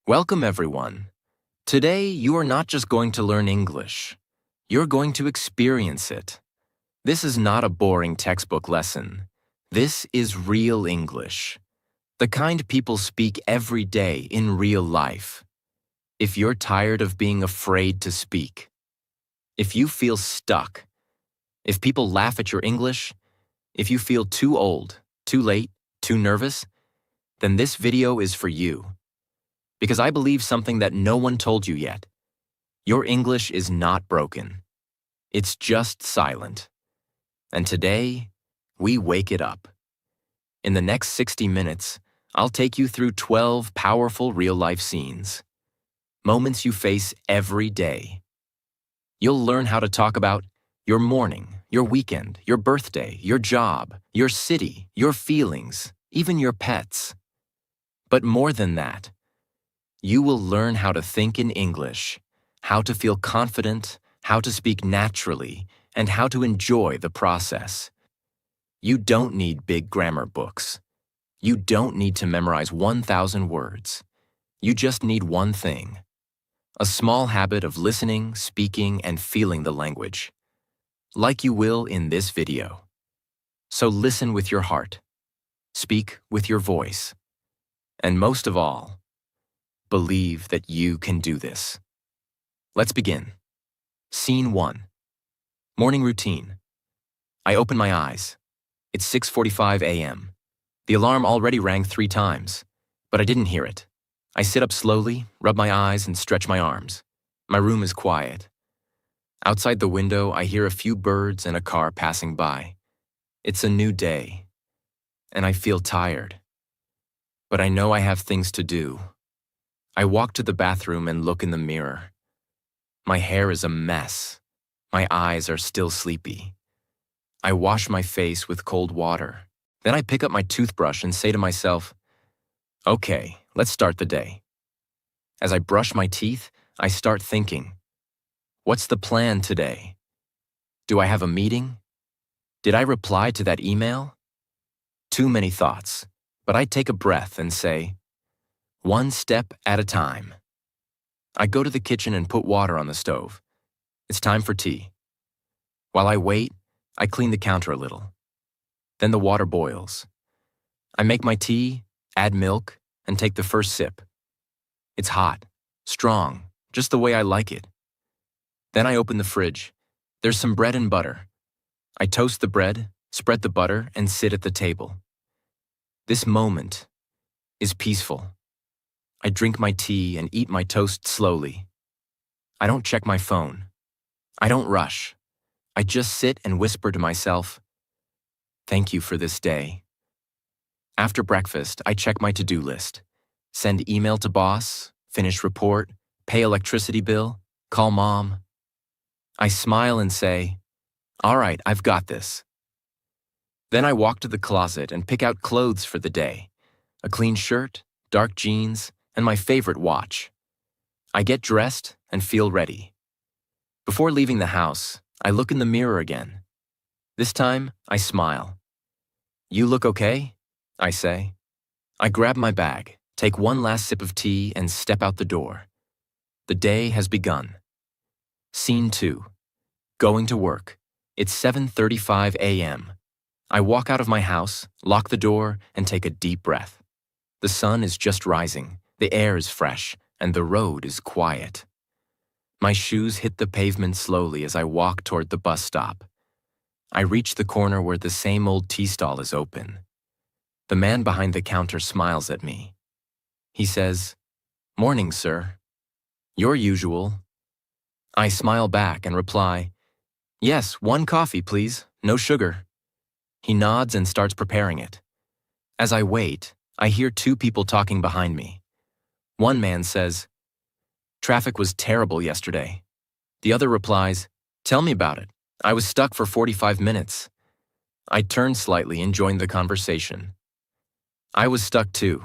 Welcome, everyone. Today, you are not just going to learn English. You're going to experience it. This is not a boring textbook lesson. This is real English. The kind people speak every day in real life. If you're tired of being afraid to speak, if you feel stuck, if people laugh at your English, if you feel too old, too late, too nervous, then this video is for you. Because I believe something that no one told you yet. Your English is not broken. It's just silent. And today, we wake it up. In the next 60 minutes, I'll take you through 12 powerful real-life scenes. Moments you face every day. You'll learn how to talk about your morning, your weekend, your birthday, your job, your city, your feelings, even your pets. But more than that, you will learn how to think in English, how to feel confident, how to speak naturally, and how to enjoy the process. You don't need big grammar books. You don't need to memorize 1,000 words. You just need one thing: a small habit of listening, speaking, and feeling the language, like you will in this video. So listen with your heart, speak with your voice, and most of all, believe that you can do this. Let's begin. Scene 1. Morning routine. I open my eyes. It's 6:45 a.m. The alarm already rang 3 times, but I didn't hear it. I sit up slowly, rub my eyes, and stretch my arms. My room is quiet. Outside the window, I hear a few birds and a car passing by. It's a new day, and I feel tired. But I know I have things to do. I walk to the bathroom and look in the mirror. My hair is a mess. My eyes are still sleepy. I wash my face with cold water. Then I pick up my toothbrush and say to myself, okay, let's start the day. As I brush my teeth, I start thinking, what's the plan today? Do I have a meeting? Did I reply to that email? Too many thoughts, but I take a breath and say, one step at a time. I go to the kitchen and put water on the stove. It's time for tea. While I wait, I clean the counter a little. Then the water boils. I make my tea, add milk, and take the first sip. It's hot, strong, just the way I like it. Then I open the fridge. There's some bread and butter. I toast the bread, spread the butter, and sit at the table. This moment is peaceful. I drink my tea and eat my toast slowly. I don't check my phone. I don't rush. I just sit and whisper to myself, thank you for this day. After breakfast, I check my to-do list. Send email to boss, finish report, pay electricity bill, call mom. I smile and say, all right, I've got this. Then I walk to the closet and pick out clothes for the day. A clean shirt, dark jeans, and my favorite watch. I get dressed and feel ready. Before leaving the house, I look in the mirror again. This time, I smile. You look okay? I say. I grab my bag, take one last sip of tea, and step out the door. The day has begun. Scene 2. Going to work. It's 7:35 a.m. I walk out of my house, lock the door, and take a deep breath. The sun is just rising. The air is fresh, and the road is quiet. My shoes hit the pavement slowly as I walk toward the bus stop. I reach the corner where the same old tea stall is open. The man behind the counter smiles at me. He says, morning, sir. Your usual. I smile back and reply, yes, 1 coffee, please, no sugar. He nods and starts preparing it. As I wait, I hear 2 people talking behind me. One man says, traffic was terrible yesterday. The other replies, tell me about it. I was stuck for 45 minutes. I turn slightly and join the conversation. I was stuck too.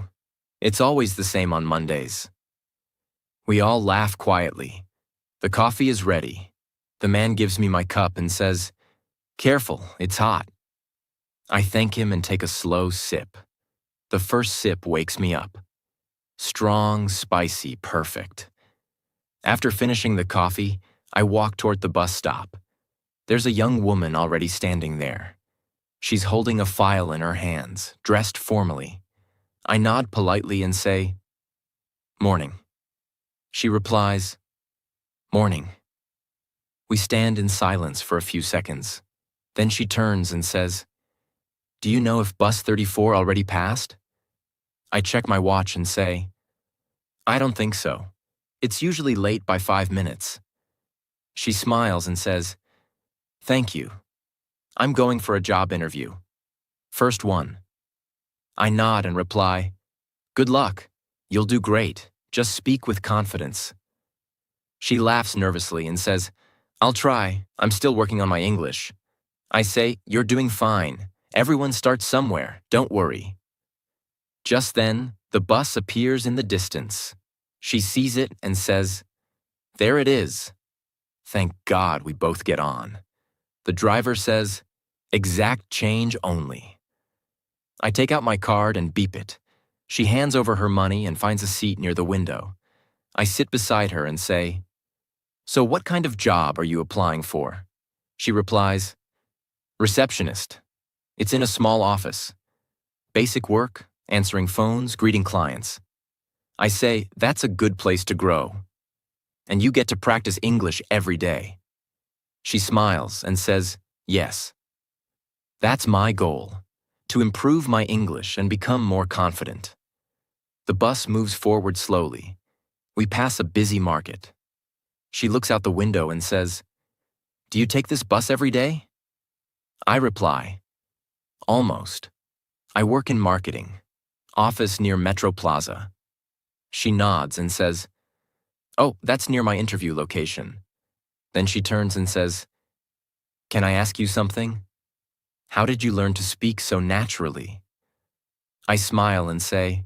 It's always the same on Mondays. We all laugh quietly. The coffee is ready. The man gives me my cup and says, careful, it's hot. I thank him and take a slow sip. The first sip wakes me up. Strong, spicy, perfect. After finishing the coffee, I walk toward the bus stop. There's a young woman already standing there. She's holding a file in her hands, dressed formally. I nod politely and say, "Morning." She replies, "Morning." We stand in silence for a few seconds. Then she turns and says, "Do you know if bus 34 already passed?" I check my watch and say, "I don't think so. It's usually late by 5 minutes." She smiles and says, "Thank you. I'm going for a job interview. First one." I nod and reply, "Good luck. You'll do great. Just speak with confidence." She laughs nervously and says, "I'll try. I'm still working on my English." I say, "You're doing fine. Everyone starts somewhere. Don't worry." Just then, the bus appears in the distance. She sees it and says, "There it is." Thank God we both get on. The driver says, "Exact change only." I take out my card and beep it. She hands over her money and finds a seat near the window. I sit beside her and say, "So what kind of job are you applying for?" She replies, "Receptionist. It's in a small office. Basic work, answering phones, greeting clients." I say, "That's a good place to grow. And you get to practice English every day." She smiles and says, "Yes. That's my goal, to improve my English and become more confident." The bus moves forward slowly. We pass a busy market. She looks out the window and says, "Do you take this bus every day?" I reply, "Almost. I work in marketing. Office near Metro Plaza." She nods and says, "Oh, that's near my interview location." Then she turns and says, "Can I ask you something? How did you learn to speak so naturally?" I smile and say,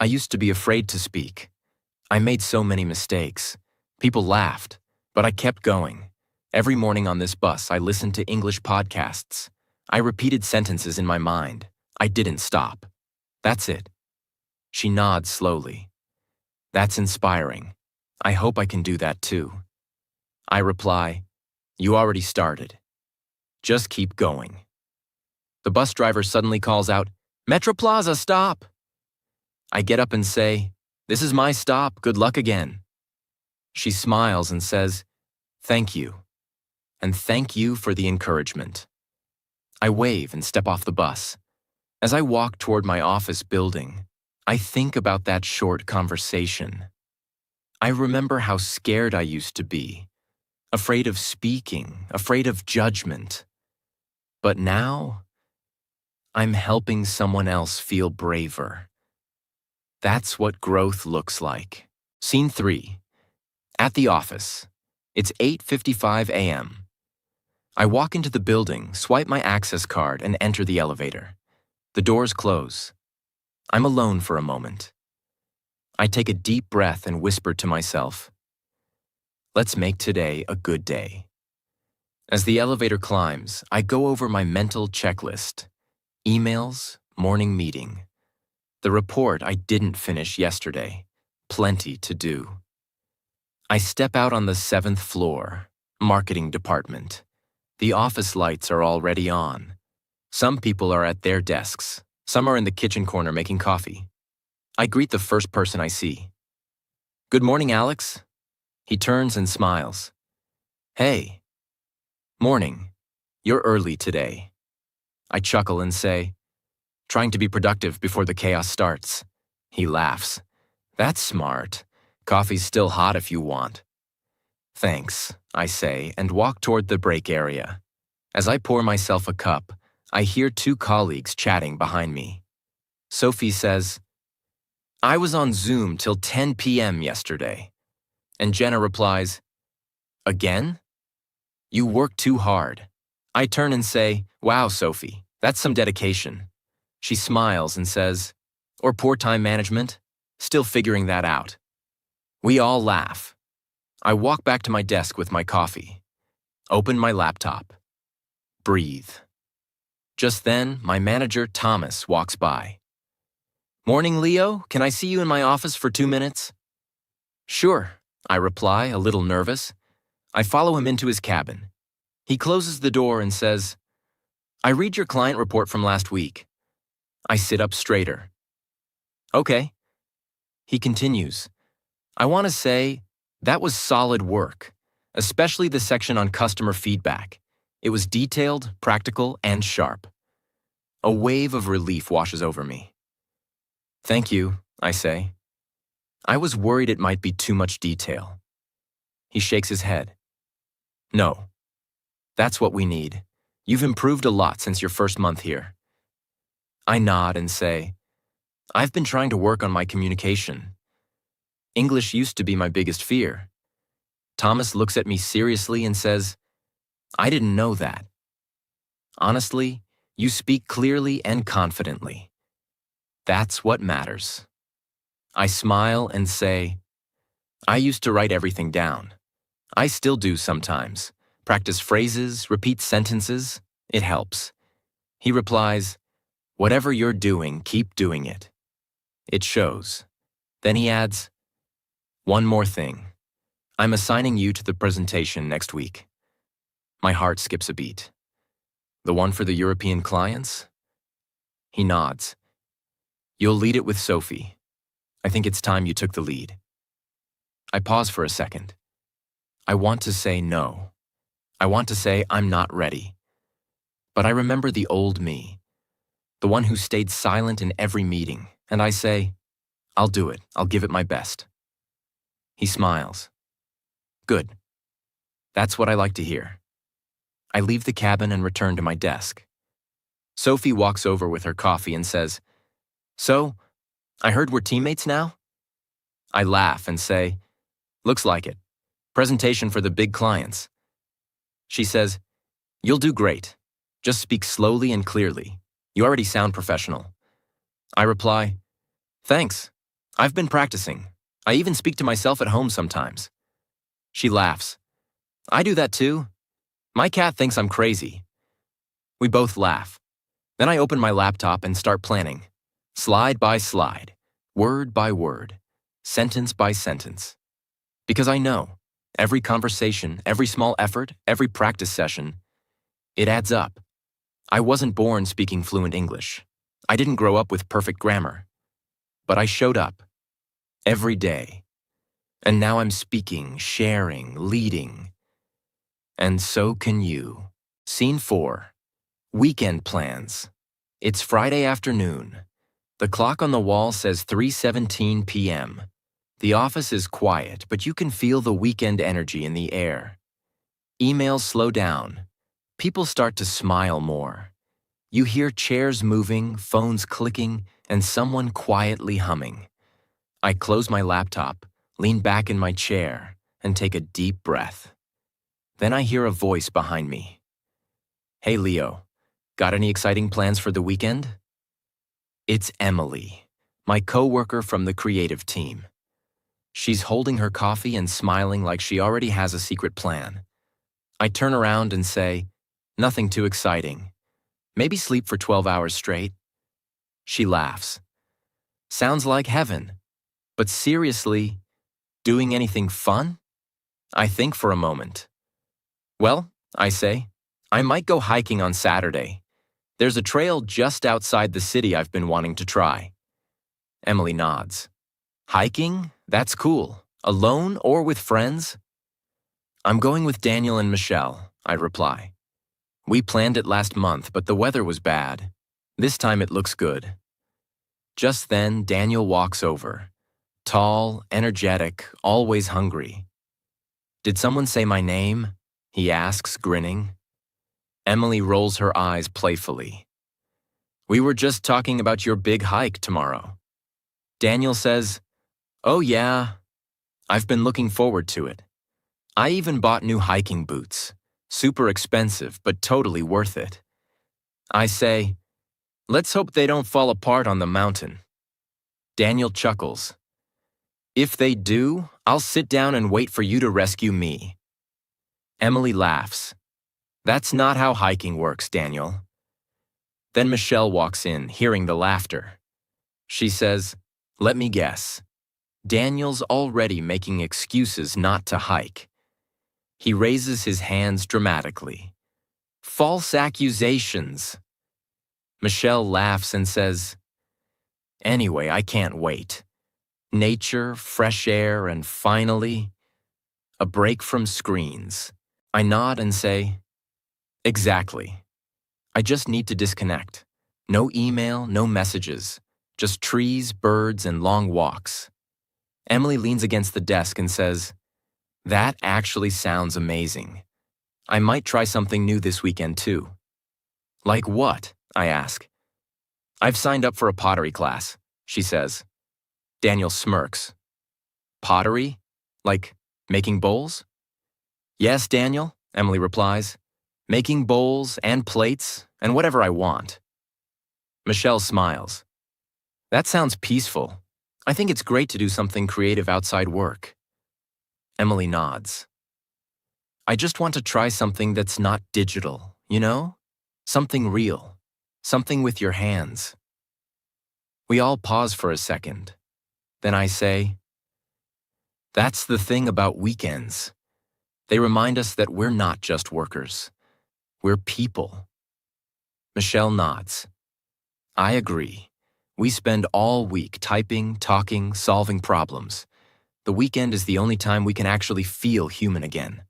"I used to be afraid to speak. I made so many mistakes. People laughed, but I kept going. Every morning on this bus, I listened to English podcasts. I repeated sentences in my mind. I didn't stop. That's it." She nods slowly. "That's inspiring. I hope I can do that too." I reply, "You already started. Just keep going." The bus driver suddenly calls out, "Metro Plaza, stop!" I get up and say, "This is my stop. Good luck again." She smiles and says, "Thank you. And thank you for the encouragement." I wave and step off the bus. As I walk toward my office building, I think about that short conversation. I remember how scared I used to be, afraid of speaking, afraid of judgment. But now, I'm helping someone else feel braver. That's what growth looks like. Scene 3. At the office. It's 8:55 a.m. I walk into the building, swipe my access card, and enter the elevator. The doors close. I'm alone for a moment. I take a deep breath and whisper to myself, "Let's make today a good day." As the elevator climbs, I go over my mental checklist. Emails, morning meeting. The report I didn't finish yesterday. Plenty to do. I step out on the 7th floor, marketing department. The office lights are already on. Some people are at their desks. Some are in the kitchen corner making coffee. I greet the first person I see. "Good morning, Alex." He turns and smiles. "Hey." "Morning. You're early today." I chuckle and say, "Trying to be productive before the chaos starts." He laughs. "That's smart. Coffee's still hot if you want." "Thanks," I say, and walk toward the break area. As I pour myself a cup, I hear two colleagues chatting behind me. Sophie says, "I was on Zoom till 10 p.m. yesterday." And Jenna replies, "Again? You work too hard." I turn and say, "Wow, Sophie, that's some dedication." She smiles and says, "Or poor time management? Still figuring that out." We all laugh. I walk back to my desk with my coffee. Open my laptop. Breathe. Just then, my manager, Thomas, walks by. Morning, Leo. Can I see you in my office for 2 minutes? Sure, I reply, a little nervous. I follow him into his cabin. He closes the door and says, I read your client report from last week. I sit up straighter. Okay. He continues, I want to say that was solid work, especially the section on customer feedback. It was detailed, practical, and sharp. A wave of relief washes over me. Thank you, I say. I was worried it might be too much detail. He shakes his head. No. That's what we need. You've improved a lot since your first month here. I nod and say, I've been trying to work on my communication. English used to be my biggest fear. Thomas looks at me seriously and says, I didn't know that. Honestly, you speak clearly and confidently. That's what matters. I smile and say, I used to write everything down. I still do sometimes. Practice phrases, repeat sentences. It helps. He replies, whatever you're doing, keep doing it. It shows. Then he adds, one more thing. I'm assigning you to the presentation next week. My heart skips a beat. The one for the European clients? He nods. You'll lead it with Sophie. I think it's time you took the lead. I pause for a second. I want to say no. I want to say I'm not ready. But I remember the old me, the one who stayed silent in every meeting, and I say, I'll do it. I'll give it my best. He smiles. Good. That's what I like to hear. I leave the cabin and return to my desk. Sophie walks over with her coffee and says, So, I heard we're teammates now? I laugh and say, looks like it. Presentation for the big clients. She says, you'll do great. Just speak slowly and clearly. You already sound professional. I reply, thanks. I've been practicing. I even speak to myself at home sometimes. She laughs. I do that too. My cat thinks I'm crazy. We both laugh. Then I open my laptop and start planning. Slide by slide, word by word, sentence by sentence. Because I know, every conversation, every small effort, every practice session, it adds up. I wasn't born speaking fluent English. I didn't grow up with perfect grammar. But I showed up. Every day. And now I'm speaking, sharing, leading. And so can you. Scene 4. Weekend plans. It's Friday afternoon. The clock on the wall says 3:17 p.m. The office is quiet, but you can feel the weekend energy in the air. Emails slow down. People start to smile more. You hear chairs moving, phones clicking, and someone quietly humming. I close my laptop, lean back in my chair, and take a deep breath. Then I hear a voice behind me. Hey, Leo, got any exciting plans for the weekend? It's Emily, my coworker from the creative team. She's holding her coffee and smiling like she already has a secret plan. I turn around and say, nothing too exciting. Maybe sleep for 12 hours straight. She laughs. Sounds like heaven. But seriously, doing anything fun? I think for a moment. Well, I say, I might go hiking on Saturday. There's a trail just outside the city I've been wanting to try. Emily nods. Hiking? That's cool. Alone or with friends? I'm going with Daniel and Michelle, I reply. We planned it last month, but the weather was bad. This time it looks good. Just then, Daniel walks over. Tall, energetic, always hungry. Did someone say my name? He asks, grinning. Emily rolls her eyes playfully. We were just talking about your big hike tomorrow. Daniel says, oh yeah, I've been looking forward to it. I even bought new hiking boots. Super expensive, but totally worth it. I say, let's hope they don't fall apart on the mountain. Daniel chuckles. If they do, I'll sit down and wait for you to rescue me. Emily laughs. That's not how hiking works, Daniel. Then Michelle walks in, hearing the laughter. She says, "Let me guess. Daniel's already making excuses not to hike." He raises his hands dramatically. "False accusations." Michelle laughs and says, "Anyway, I can't wait. Nature, fresh air, and finally, a break from screens." I nod and say, "Exactly. I just need to disconnect. No email, no messages, just trees, birds, and long walks." Emily leans against the desk and says, "That actually sounds amazing. I might try something new this weekend too." "Like what?" I ask. "I've signed up for a pottery class," she says. Daniel smirks. "Pottery? Like making bowls?" "Yes, Daniel," Emily replies. "Making bowls and plates and whatever I want." Michelle smiles. "That sounds peaceful. I think it's great to do something creative outside work." Emily nods. "I just want to try something that's not digital, you know? Something real. Something with your hands." We all pause for a second. Then I say, "That's the thing about weekends. They remind us that we're not just workers. We're people." Michelle nods. "I agree. We spend all week typing, talking, solving problems. The weekend is the only time we can actually feel human again."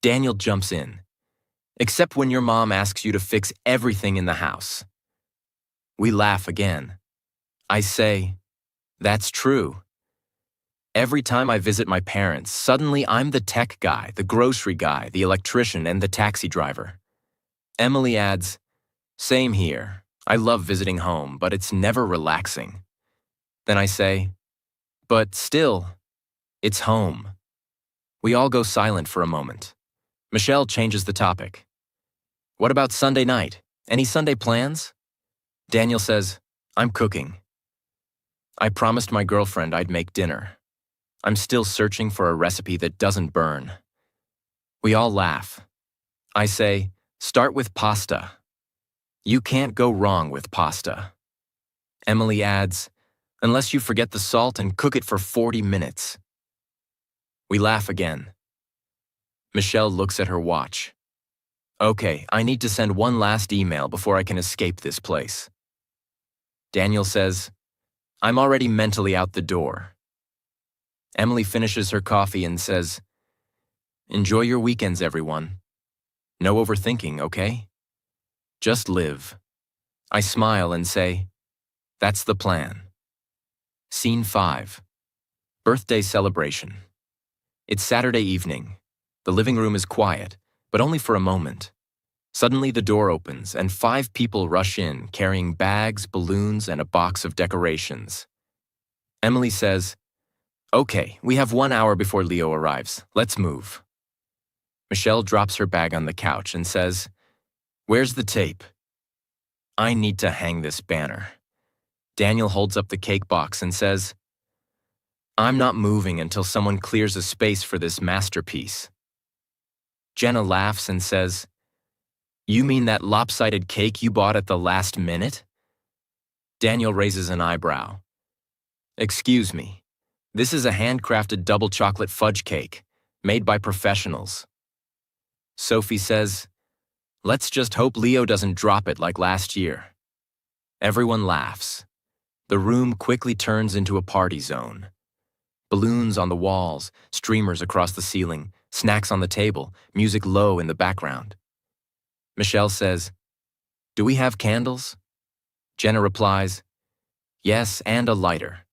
Daniel jumps in. "Except when your mom asks you to fix everything in the house." We laugh again. I say, "That's true. Every time I visit my parents, suddenly I'm the tech guy, the grocery guy, the electrician, and the taxi driver." Emily adds, "Same here. I love visiting home, but it's never relaxing." Then I say, "But still, it's home." We all go silent for a moment. Michelle changes the topic. "What about Sunday night? Any Sunday plans?" Daniel says, "I'm cooking. I promised my girlfriend I'd make dinner. I'm still searching for a recipe that doesn't burn." We all laugh. I say, "Start with pasta. You can't go wrong with pasta." Emily adds, "Unless you forget the salt and cook it for 40 minutes. We laugh again. Michelle looks at her watch. "Okay, I need to send one last email before I can escape this place." Daniel says, "I'm already mentally out the door." Emily finishes her coffee and says, "Enjoy your weekends, everyone. No overthinking, okay? Just live." I smile and say, "That's the plan." Scene 5. Birthday celebration. It's Saturday evening. The living room is quiet, but only for a moment. Suddenly the door opens and 5 people rush in carrying bags, balloons, and a box of decorations. Emily says, "Okay, we have 1 hour before Leo arrives. Let's move." Michelle drops her bag on the couch and says, "Where's the tape?" "I need to hang this banner." Daniel holds up the cake box and says, "I'm not moving until someone clears a space for this masterpiece." Jenna laughs and says, "You mean that lopsided cake you bought at the last minute?" Daniel raises an eyebrow. "Excuse me, this is a handcrafted double chocolate fudge cake, made by professionals." Sophie says, "Let's just hope Leo doesn't drop it like last year." Everyone laughs. The room quickly turns into a party zone. Balloons on the walls, streamers across the ceiling, snacks on the table, music low in the background. Michelle says, "Do we have candles?" Jenna replies, "Yes, and a lighter."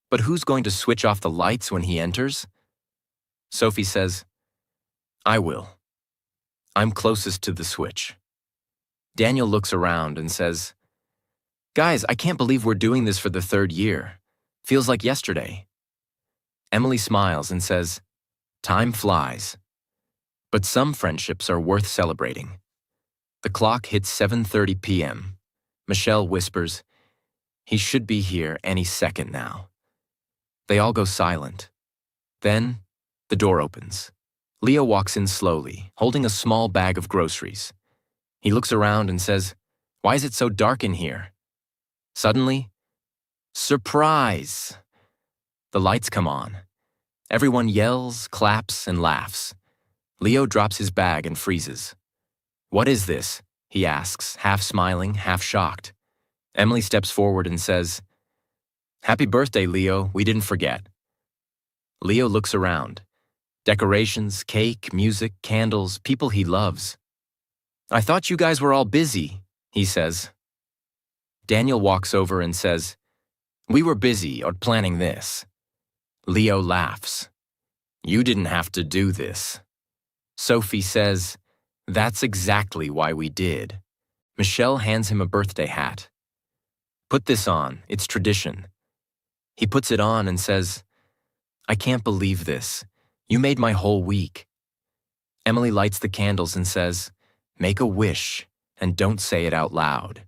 "But who's going to switch off the lights when he enters?" Sophie says, "I will. I'm closest to the switch." Daniel looks around and says, "Guys, I can't believe we're doing this for the 3rd year. Feels like yesterday." Emily smiles and says, "Time flies. But some friendships are worth celebrating." The clock hits 7:30 p.m. Michelle whispers, "He should be here any second now." They all go silent. Then, the door opens. Leo walks in slowly, holding a small bag of groceries. He looks around and says, "Why is it so dark in here?" Suddenly, Surprise! The lights come on. Everyone yells, claps, and laughs. Leo drops his bag and freezes. "What is this?" he asks, half smiling, half shocked. Emily steps forward and says, "Happy birthday, Leo. We didn't forget." Leo looks around. Decorations, cake, music, candles, people he loves. "I thought you guys were all busy," he says. Daniel walks over and says, "We were busy or planning this." Leo laughs. "You didn't have to do this." Sophie says, "That's exactly why we did." Michelle hands him a birthday hat. "Put this on, it's tradition." He puts it on and says, "I can't believe this. You made my whole week." Emily lights the candles and says, "Make a wish, and don't say it out loud."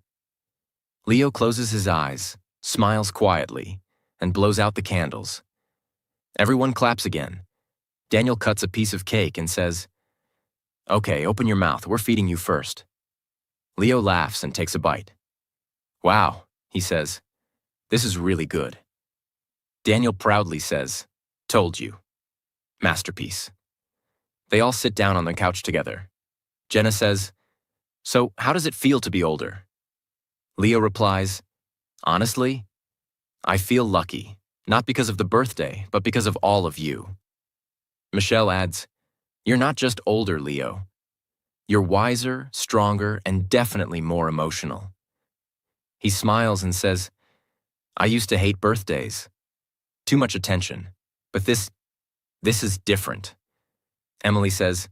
Leo closes his eyes, smiles quietly, and blows out the candles. Everyone claps again. Daniel cuts a piece of cake and says, "Okay, open your mouth, we're feeding you first." Leo laughs and takes a bite. "Wow," he says, "this is really good." Daniel proudly says, "Told you." Masterpiece. They all sit down on the couch together. Jenna says, "So, how does it feel to be older?" Leo replies, "Honestly, I feel lucky, not because of the birthday, but because of all of you." Michelle adds, "You're not just older, Leo. You're wiser, stronger, and definitely more emotional." He smiles and says, "I used to hate birthdays. Too much attention. But this is different." Emily says,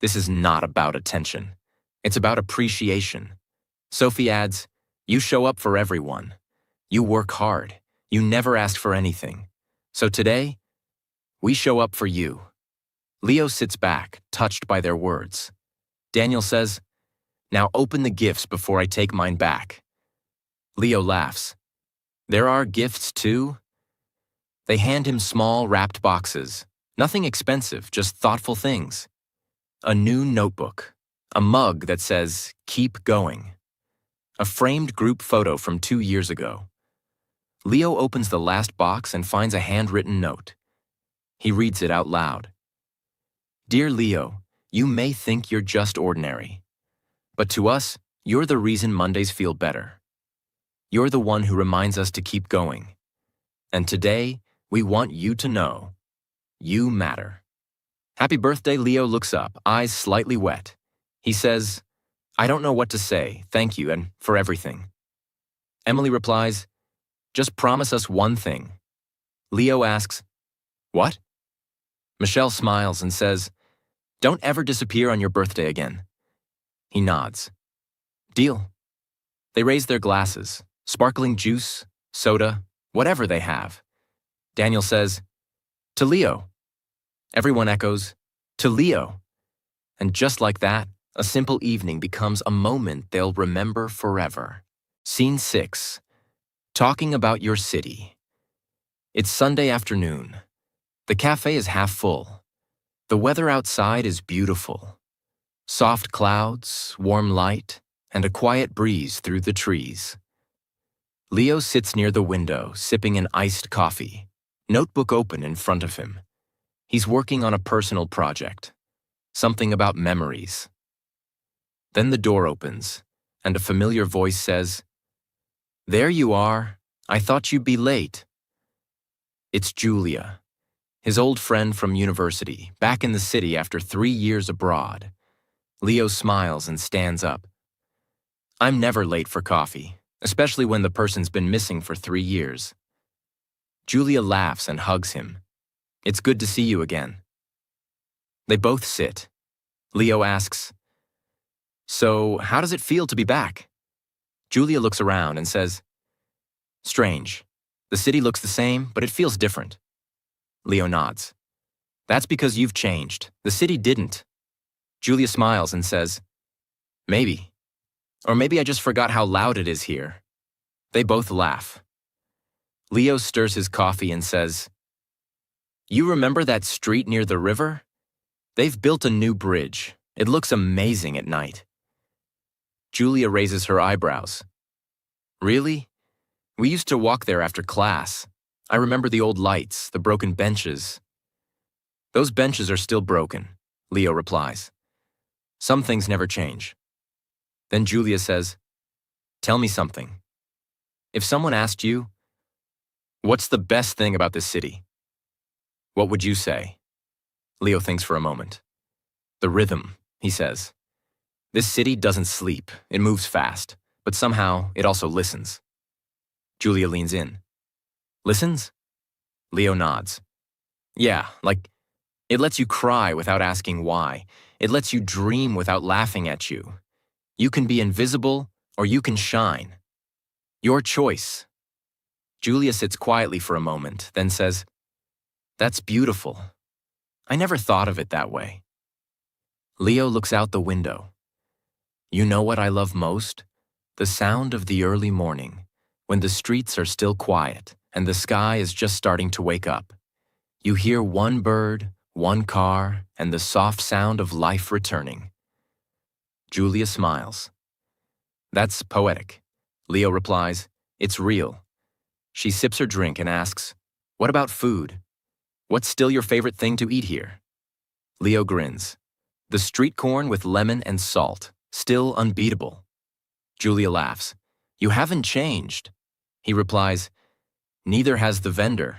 "This is not about attention. It's about appreciation." Sophie adds, "You show up for everyone. You work hard. You never ask for anything. So today, we show up for you." Leo sits back, touched by their words. Daniel says, "Now open the gifts before I take mine back." Leo laughs. "There are gifts too?" They hand him small, wrapped boxes. Nothing expensive, just thoughtful things. A new notebook. A mug that says, "Keep going." A framed group photo from 2 years ago. Leo opens the last box and finds a handwritten note. He reads it out loud. "Dear Leo, you may think you're just ordinary. But to us, you're the reason Mondays feel better. You're the one who reminds us to keep going. And today, we want you to know, you matter." Happy birthday, Leo looks up, eyes slightly wet. He says, "I don't know what to say, thank you, and for everything." Emily replies, "Just promise us one thing." Leo asks, "What?" Michelle smiles and says, "Don't ever disappear on your birthday again." He nods. "Deal." They raise their glasses, sparkling juice, soda, whatever they have. Daniel says, "To Leo." Everyone echoes, "To Leo." And just like that, a simple evening becomes a moment they'll remember forever. Scene 6. Talking about your city. It's Sunday afternoon. The cafe is half full. The weather outside is beautiful. Soft clouds, warm light, and a quiet breeze through the trees. Leo sits near the window, sipping an iced coffee, notebook open in front of him. He's working on a personal project, something about memories. Then the door opens, and a familiar voice says, "There you are. I thought you'd be late." It's Julia, his old friend from university, back in the city after 3 years abroad. Leo smiles and stands up. "I'm never late for coffee, especially when the person's been missing for 3 years." Julia laughs and hugs him. "It's good to see you again." They both sit. Leo asks, "So, how does it feel to be back?" Julia looks around and says, "Strange. The city looks the same, but it feels different." Leo nods. "That's because you've changed. The city didn't." Julia smiles and says, "Maybe. Or maybe I just forgot how loud it is here." They both laugh. Leo stirs his coffee and says, "You remember that street near the river? They've built a new bridge. It looks amazing at night." Julia raises her eyebrows. "Really? We used to walk there after class. I remember the old lights, the broken benches. Those benches are still broken, Leo replies. Some things never change. Then Julia says, tell me something. If someone asked you, what's the best thing about this city? What would you say? Leo thinks for a moment. The rhythm, he says. This city doesn't sleep, it moves fast, but somehow it also listens. Julia leans in. Listens? Leo nods. Yeah, like, it lets you cry without asking why. It lets you dream without laughing at you. You can be invisible or you can shine. Your choice. Julia sits quietly for a moment, then says, that's beautiful. I never thought of it that way. Leo looks out the window. You know what I love most? The sound of the early morning, when the streets are still quiet and the sky is just starting to wake up. You hear one bird, one car, and the soft sound of life returning. Julia smiles. That's poetic. Leo replies, it's real. She sips her drink and asks, what about food? What's still your favorite thing to eat here? Leo grins. The street corn with lemon and salt, still unbeatable. Julia laughs. You haven't changed. He replies, neither has the vendor.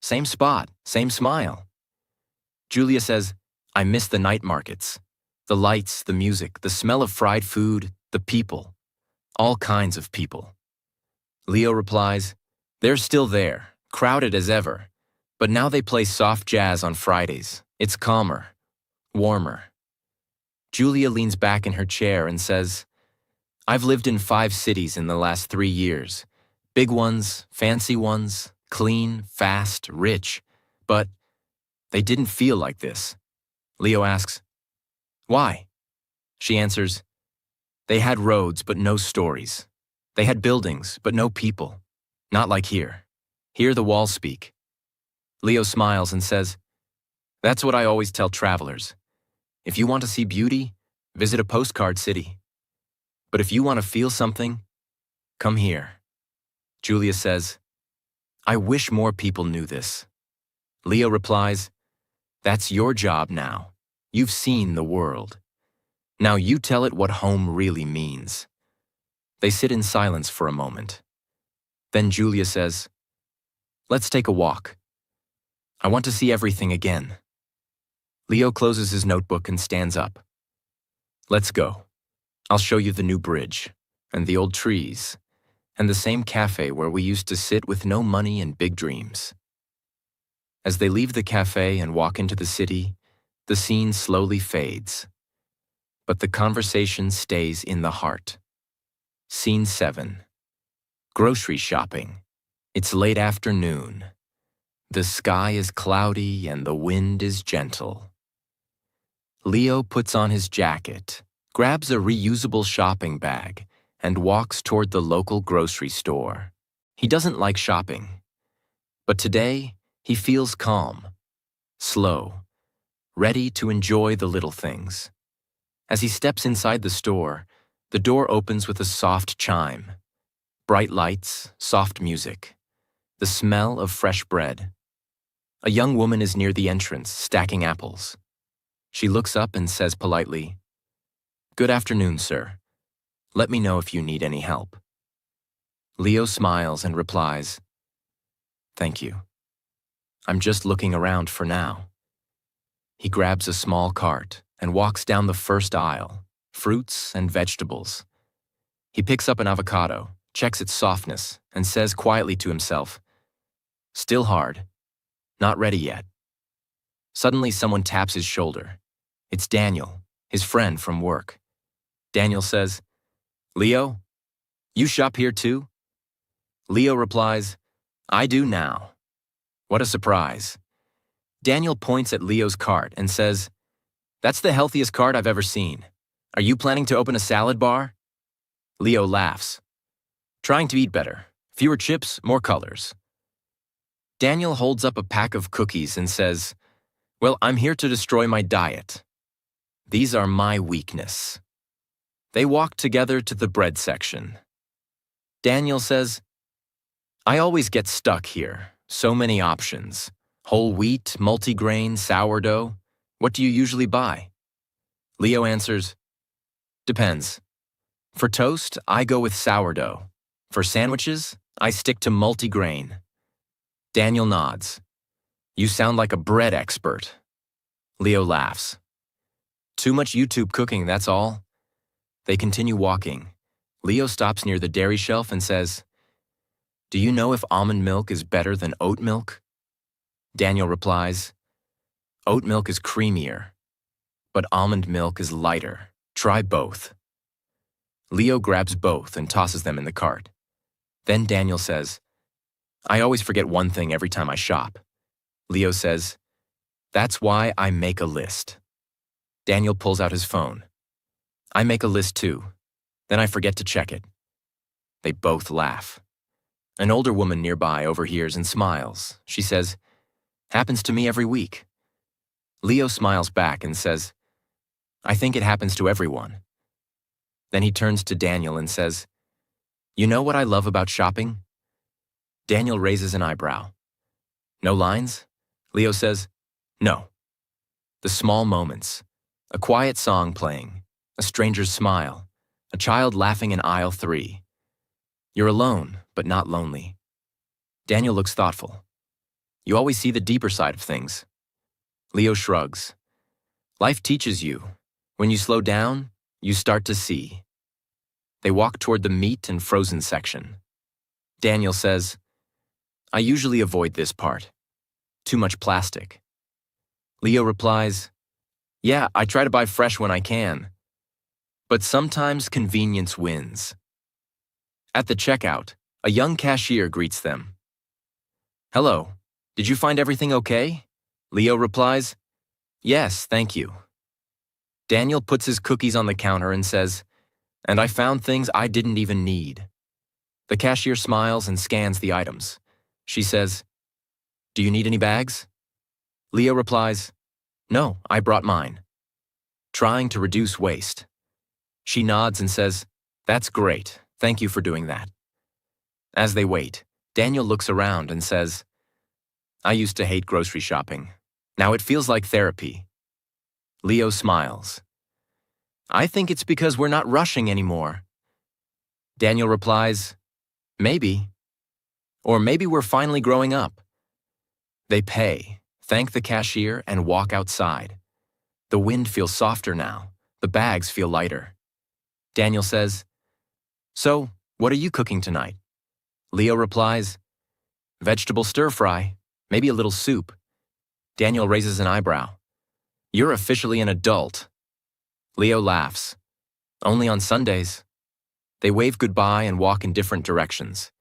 Same spot, same smile. Julia says, I miss the night markets. The lights, the music, the smell of fried food, the people. All kinds of people. Leo replies, they're still there, crowded as ever. But now they play soft jazz on Fridays. It's calmer, warmer. Julia leans back in her chair and says, I've lived in 5 cities in the last 3 years. Big ones, fancy ones, clean, fast, rich. But they didn't feel like this. Leo asks, why? She answers, they had roads but no stories. They had buildings but no people. Not like here. Here the walls speak. Leo smiles and says, that's what I always tell travelers. If you want to see beauty, visit a postcard city. But if you want to feel something, come here. Julia says, I wish more people knew this. Leo replies, that's your job now. You've seen the world. Now you tell it what home really means. They sit in silence for a moment. Then Julia says, let's take a walk. I want to see everything again. Leo closes his notebook and stands up. Let's go. I'll show you the new bridge, and the old trees, and the same cafe where we used to sit with no money and big dreams. As they leave the cafe and walk into the city, the scene slowly fades. But the conversation stays in the heart. Scene 7. Grocery shopping. It's late afternoon. The sky is cloudy and the wind is gentle. Leo puts on his jacket, grabs a reusable shopping bag, and walks toward the local grocery store. He doesn't like shopping. But today, he feels calm, slow, ready to enjoy the little things. As he steps inside the store, the door opens with a soft chime. Bright lights, soft music, the smell of fresh bread. A young woman is near the entrance, stacking apples. She looks up and says politely, "Good afternoon, sir. Let me know if you need any help." Leo smiles and replies, "Thank you. I'm just looking around for now." He grabs a small cart and walks down the first aisle, fruits and vegetables. He picks up an avocado, checks its softness, and says quietly to himself, "Still hard. Not ready yet." Suddenly someone taps his shoulder. It's Daniel, his friend from work. Daniel says, "Leo, you shop here too?" Leo replies, "I do now." What a surprise. Daniel points at Leo's cart and says, "That's the healthiest cart I've ever seen. Are you planning to open a salad bar?" Leo laughs. "Trying to eat better. Fewer chips, more colors." Daniel holds up a pack of cookies and says, "Well, I'm here to destroy my diet. These are my weakness." They walk together to the bread section. Daniel says, I always get stuck here. So many options. Whole wheat, multigrain, sourdough. What do you usually buy? Leo answers, depends. For toast, I go with sourdough. For sandwiches, I stick to multigrain. Daniel nods. You sound like a bread expert. Leo laughs. Too much YouTube cooking, that's all. They continue walking. Leo stops near the dairy shelf and says, do you know if almond milk is better than oat milk? Daniel replies, oat milk is creamier, but almond milk is lighter. Try both. Leo grabs both and tosses them in the cart. Then Daniel says, I always forget one thing every time I shop. Leo says, that's why I make a list. Daniel pulls out his phone. I make a list too. Then I forget to check it. They both laugh. An older woman nearby overhears and smiles. She says, happens to me every week. Leo smiles back and says, I think it happens to everyone. Then he turns to Daniel and says, you know what I love about shopping? Daniel raises an eyebrow. No lines? Leo says, no. The small moments. A quiet song playing. A stranger's smile. A child laughing in aisle 3. You're alone, but not lonely. Daniel looks thoughtful. You always see the deeper side of things. Leo shrugs. Life teaches you. When you slow down, you start to see. They walk toward the meat and frozen section. Daniel says, I usually avoid this part. Too much plastic. Leo replies, yeah, I try to buy fresh when I can. But sometimes convenience wins. At the checkout, a young cashier greets them. Hello, did you find everything okay? Leo replies, yes, thank you. Daniel puts his cookies on the counter and says, and I found things I didn't even need. The cashier smiles and scans the items. She says, do you need any bags? Leo replies, no, I brought mine. Trying to reduce waste. She nods and says, that's great, thank you for doing that. As they wait, Daniel looks around and says, I used to hate grocery shopping. Now it feels like therapy. Leo smiles. I think it's because we're not rushing anymore. Daniel replies, maybe. Or maybe we're finally growing up. They pay, thank the cashier, and walk outside. The wind feels softer now. The bags feel lighter. Daniel says, so, what are you cooking tonight? Leo replies, vegetable stir-fry, maybe a little soup. Daniel raises an eyebrow. You're officially an adult. Leo laughs. Only on Sundays. They wave goodbye and walk in different directions.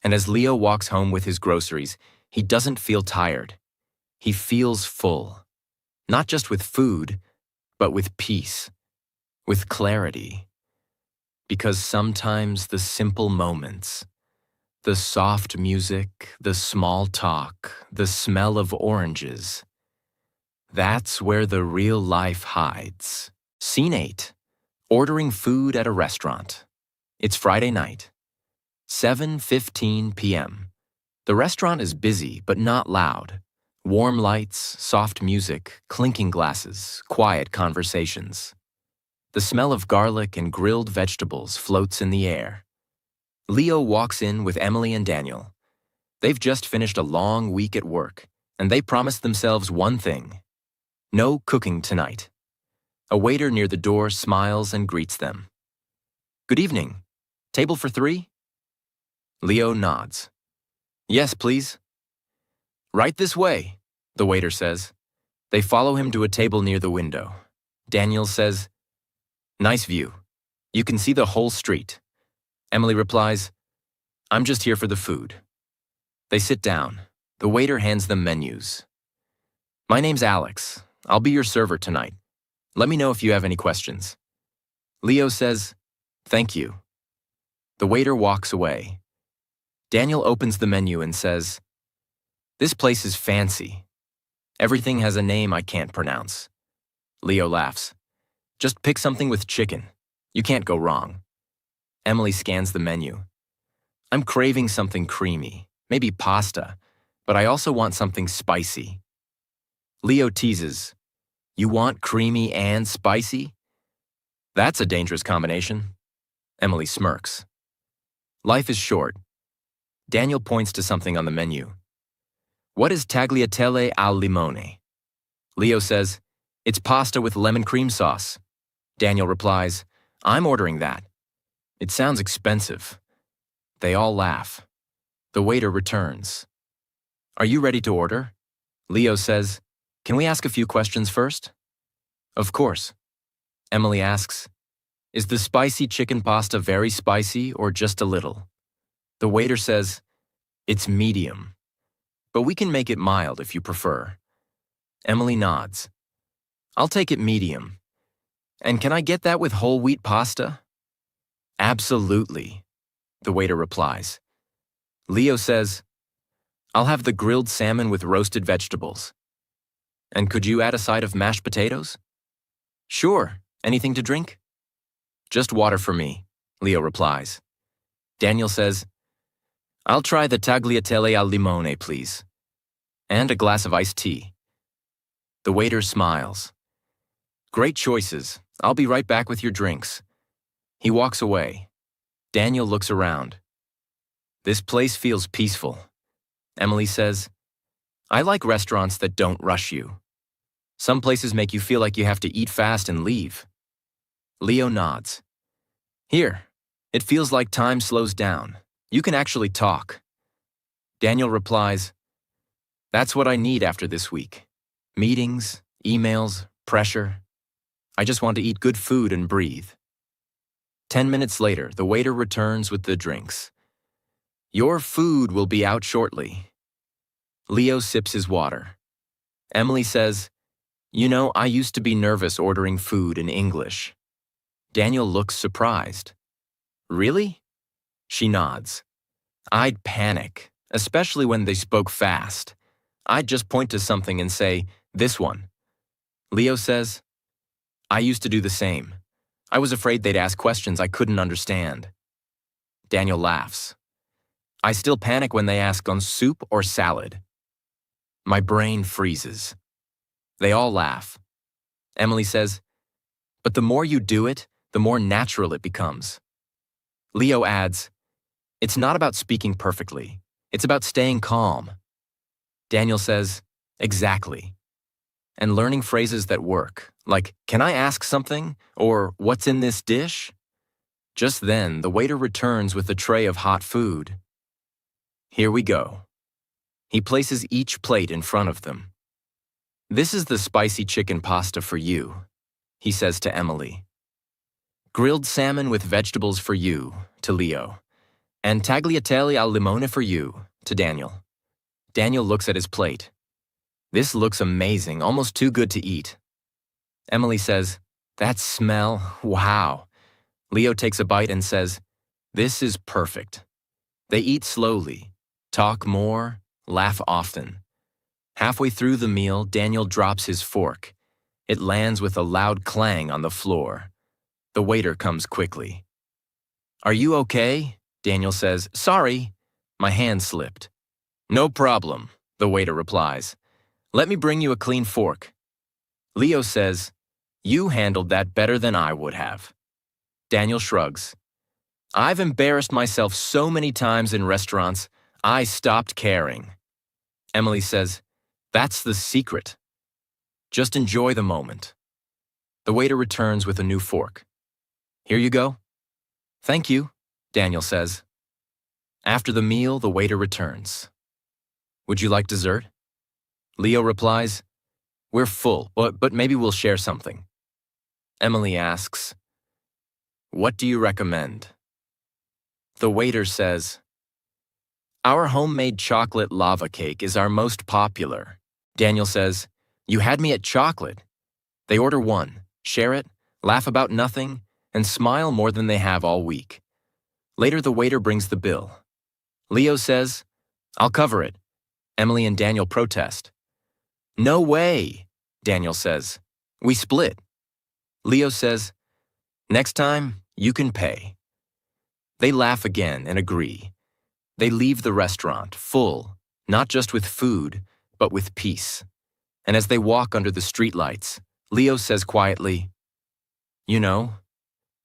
And as Leo walks home with his groceries, he doesn't feel tired. He feels full. Not just with food, but with peace. With clarity. Because sometimes the simple moments, the soft music, the small talk, the smell of oranges, that's where the real life hides. Scene 8. Ordering food at a restaurant. It's Friday night. 7:15 p.m. The restaurant is busy, but not loud. Warm lights, soft music, clinking glasses, quiet conversations. The smell of garlic and grilled vegetables floats in the air. Leo walks in with Emily and Daniel. They've just finished a long week at work, and they promised themselves one thing. No cooking tonight. A waiter near the door smiles and greets them. Good evening. Table for 3? Leo nods. Yes, please. Right this way, the waiter says. They follow him to a table near the window. Daniel says, nice view. You can see the whole street. Emily replies, I'm just here for the food. They sit down. The waiter hands them menus. My name's Alex. I'll be your server tonight. Let me know if you have any questions. Leo says, thank you. The waiter walks away. Daniel opens the menu and says, this place is fancy. Everything has a name I can't pronounce. Leo laughs. Just pick something with chicken. You can't go wrong. Emily scans the menu. I'm craving something creamy, maybe pasta, but I also want something spicy. Leo teases, you want creamy and spicy? That's a dangerous combination. Emily smirks. Life is short. Daniel points to something on the menu. What is tagliatelle al limone? Leo says, it's pasta with lemon cream sauce. Daniel replies, I'm ordering that. It sounds expensive. They all laugh. The waiter returns. Are you ready to order? Leo says, can we ask a few questions first? Of course. Emily asks, is the spicy chicken pasta very spicy or just a little? The waiter says, it's medium, but we can make it mild if you prefer. Emily nods. I'll take it medium. And can I get that with whole wheat pasta? Absolutely, the waiter replies. Leo says, I'll have the grilled salmon with roasted vegetables. And could you add a side of mashed potatoes? Sure. Anything to drink? Just water for me, Leo replies. Daniel says, I'll try the tagliatelle al limone, please. And a glass of iced tea. The waiter smiles. Great choices. I'll be right back with your drinks. He walks away. Daniel looks around. This place feels peaceful. Emily says, I like restaurants that don't rush you. Some places make you feel like you have to eat fast and leave. Leo nods. Here, it feels like time slows down. You can actually talk. Daniel replies, that's what I need after this week. Meetings, emails, pressure. I just want to eat good food and breathe. 10 minutes later, the waiter returns with the drinks. Your food will be out shortly. Leo sips his water. Emily says, you know, I used to be nervous ordering food in English. Daniel looks surprised. Really? She nods. I'd panic, especially when they spoke fast. I'd just point to something and say, this one. Leo says, I used to do the same. I was afraid they'd ask questions I couldn't understand. Daniel laughs. I still panic when they ask on soup or salad. My brain freezes. They all laugh. Emily says, but the more you do it, the more natural it becomes. Leo adds, it's not about speaking perfectly. It's about staying calm. Daniel says, exactly. And learning phrases that work, like, can I ask something? Or, what's in this dish? Just then, the waiter returns with a tray of hot food. Here we go. He places each plate in front of them. This is the spicy chicken pasta for you, he says to Emily. Grilled salmon with vegetables for you, to Leo. And tagliatelle al limone for you, to Daniel. Daniel looks at his plate. This looks amazing, almost too good to eat. Emily says, that smell, wow. Leo takes a bite and says, this is perfect. They eat slowly, talk more, laugh often. Halfway through the meal, Daniel drops his fork. It lands with a loud clang on the floor. The waiter comes quickly. Are you okay? Daniel says, sorry. My hand slipped. No problem, the waiter replies. Let me bring you a clean fork. Leo says, you handled that better than I would have. Daniel shrugs. I've embarrassed myself so many times in restaurants, I stopped caring. Emily says, that's the secret. Just enjoy the moment. The waiter returns with a new fork. Here you go. Thank you, Daniel says. After the meal, the waiter returns. Would you like dessert? Leo replies, we're full, but maybe we'll share something. Emily asks, what do you recommend? The waiter says, our homemade chocolate lava cake is our most popular. Daniel says, you had me at chocolate. They order one, share it, laugh about nothing, and smile more than they have all week. Later, the waiter brings the bill. Leo says, I'll cover it. Emily and Daniel protest. No way, Daniel says. We split. Leo says, next time, you can pay. They laugh again and agree. They leave the restaurant full, not just with food, but with peace. And as they walk under the streetlights, Leo says quietly, "You know,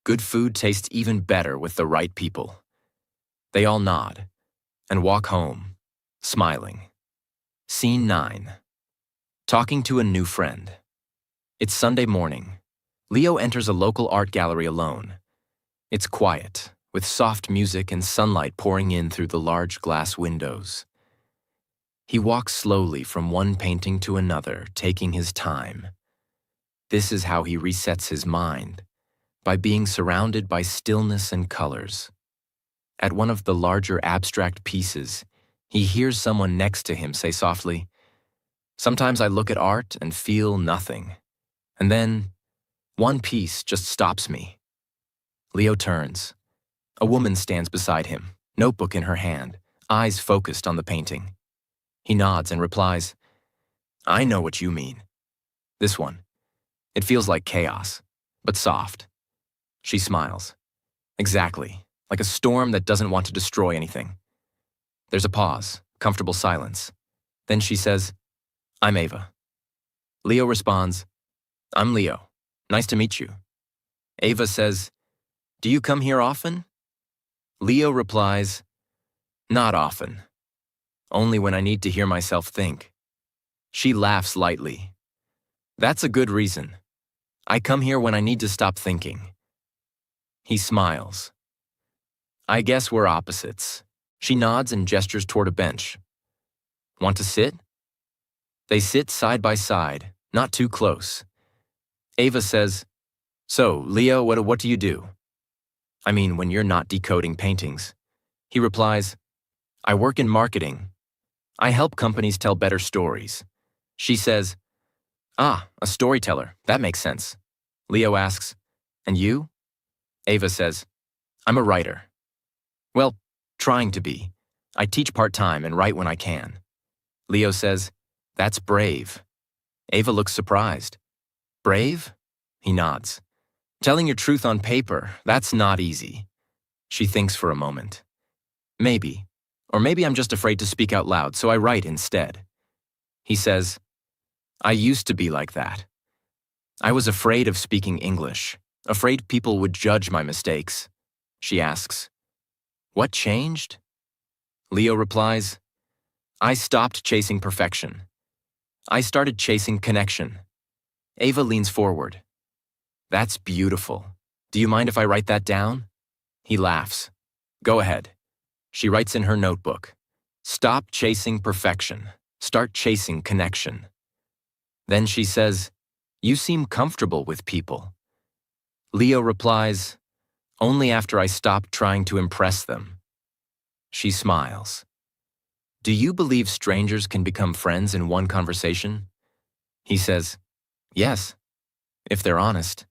good food tastes even better with the right people." They all nod and walk home, smiling. Scene 9. Talking to a new friend. It's Sunday morning. Leo enters a local art gallery alone. It's quiet, with soft music and sunlight pouring in through the large glass windows. He walks slowly from one painting to another, taking his time. This is how he resets his mind, by being surrounded by stillness and colors. At one of the larger abstract pieces, he hears someone next to him say softly, "Sometimes I look at art and feel nothing. And then, one piece just stops me." Leo turns. A woman stands beside him, notebook in her hand, eyes focused on the painting. He nods and replies, "I know what you mean. This one. It feels like chaos, but soft." She smiles. "Exactly, like a storm that doesn't want to destroy anything." There's a pause, comfortable silence. Then she says, "I'm Ava." Leo responds, "I'm Leo. Nice to meet you." Ava says, "Do you come here often?" Leo replies, "Not often. Only when I need to hear myself think." She laughs lightly. "That's a good reason. I come here when I need to stop thinking." He smiles. "I guess we're opposites." She nods and gestures toward a bench. "Want to sit?" They sit side by side, not too close. Ava says, "So, Leo, what do you do?" "I mean, when you're not decoding paintings." He replies, "I work in marketing. I help companies tell better stories." She says, "Ah, a storyteller. That makes sense." Leo asks, "And you?" Ava says, "I'm a writer." "Well, trying to be. I teach part-time and write when I can." Leo says, "That's brave." Ava looks surprised. "Brave?" He nods. "Telling your truth on paper, that's not easy." She thinks for a moment. "Maybe. Or maybe I'm just afraid to speak out loud, so I write instead." He says, "I used to be like that. I was afraid of speaking English, afraid people would judge my mistakes." She asks, "What changed?" Leo replies, "I stopped chasing perfection. I started chasing connection." Ava leans forward. "That's beautiful. Do you mind if I write that down?" He laughs. "Go ahead." She writes in her notebook, "Stop chasing perfection. Start chasing connection." Then she says, "You seem comfortable with people." Leo replies, "Only after I stop trying to impress them." She smiles. "Do you believe strangers can become friends in one conversation?" He says, "Yes, if they're honest."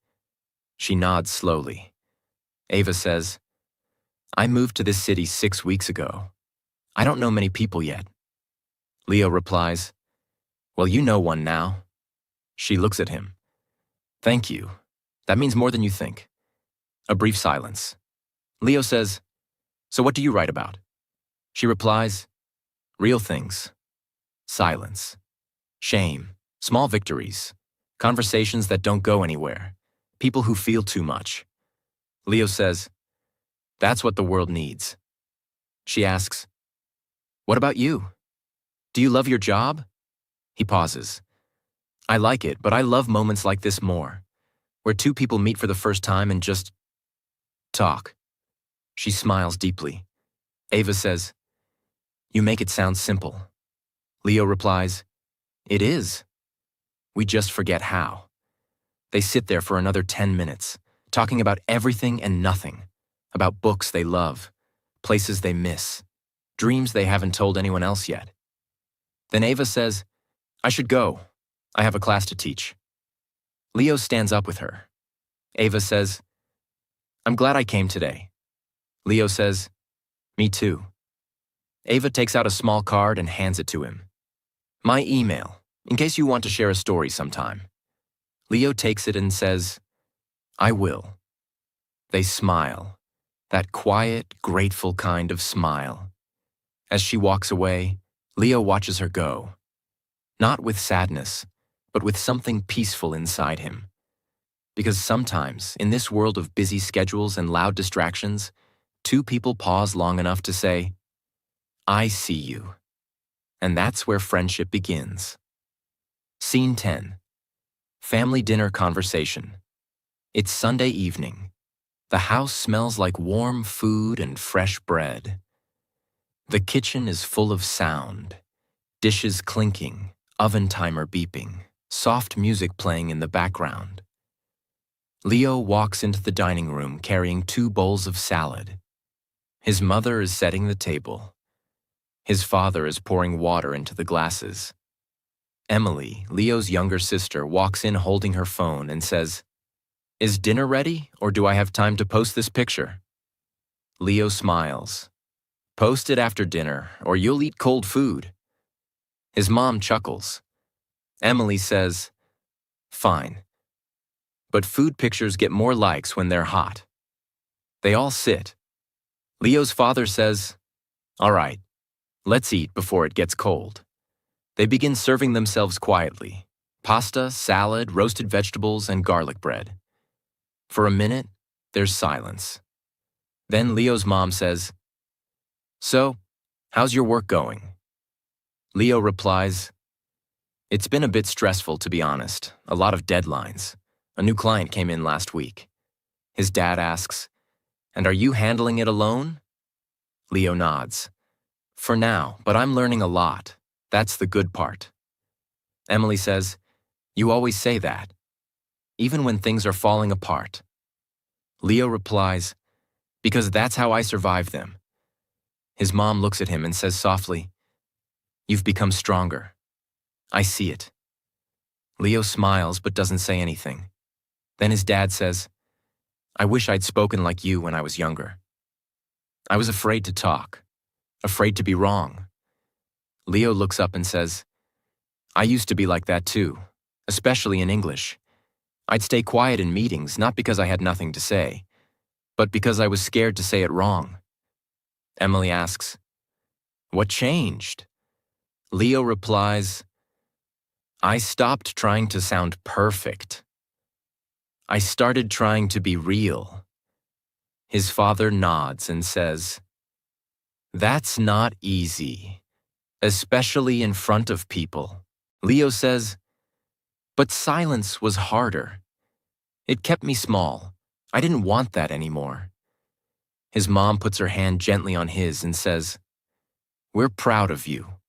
She nods slowly. Ava says, "I moved to this city 6 weeks ago. I don't know many people yet." Leo replies, "Well, you know one now." She looks at him. "Thank you. That means more than you think." A brief silence. Leo says, "So what do you write about?" She replies, "Real things." Silence. Shame. Small victories. Conversations that don't go anywhere. People who feel too much. Leo says, "That's what the world needs." She asks, "What about you? Do you love your job?" He pauses. "I like it, but I love moments like this more, where two people meet for the first time and just talk." She smiles deeply. Ava says, "You make it sound simple." Leo replies, "It is. We just forget how." They sit there for another 10 minutes, talking about everything and nothing, about books they love, places they miss, dreams they haven't told anyone else yet. Then Ava says, "I should go. I have a class to teach." Leo stands up with her. Ava says, "I'm glad I came today." Leo says, "Me too." Ava takes out a small card and hands it to him. "My email, in case you want to share a story sometime." Leo takes it and says, "I will." They smile, that quiet, grateful kind of smile. As she walks away, Leo watches her go, not with sadness, but with something peaceful inside him. Because sometimes, in this world of busy schedules and loud distractions, two people pause long enough to say, "I see you." And that's where friendship begins. Scene 10. Family dinner conversation. It's Sunday evening. The house smells like warm food and fresh bread. The kitchen is full of sound, dishes clinking, oven timer beeping, soft music playing in the background. Leo walks into the dining room carrying 2 bowls of salad. His mother is setting the table. His father is pouring water into the glasses. Emily, Leo's younger sister, walks in holding her phone and says, "Is dinner ready, or do I have time to post this picture?" Leo smiles. "Post it after dinner, or you'll eat cold food." His mom chuckles. Emily says, "Fine. But food pictures get more likes when they're hot." They all sit. Leo's father says, "All right, let's eat before it gets cold." They begin serving themselves quietly: pasta, salad, roasted vegetables, and garlic bread. For a minute, there's silence. Then Leo's mom says, "So, how's your work going?" Leo replies, "It's been a bit stressful, to be honest. A lot of deadlines. A new client came in last week." His dad asks, "And are you handling it alone?" Leo nods. "For now, but I'm learning a lot. That's the good part." Emily says, "You always say that, even when things are falling apart." Leo replies, "Because that's how I survive them." His mom looks at him and says softly, "You've become stronger. I see it." Leo smiles but doesn't say anything. Then his dad says, "I wish I'd spoken like you when I was younger. I was afraid to talk, afraid to be wrong." Leo looks up and says, "I used to be like that too, especially in English. I'd stay quiet in meetings, not because I had nothing to say, but because I was scared to say it wrong." Emily asks, "What changed?" Leo replies, "I stopped trying to sound perfect. I started trying to be real." His father nods and says, "That's not easy, especially in front of people." Leo says, "But silence was harder. It kept me small. I didn't want that anymore." His mom puts her hand gently on his and says, "We're proud of you,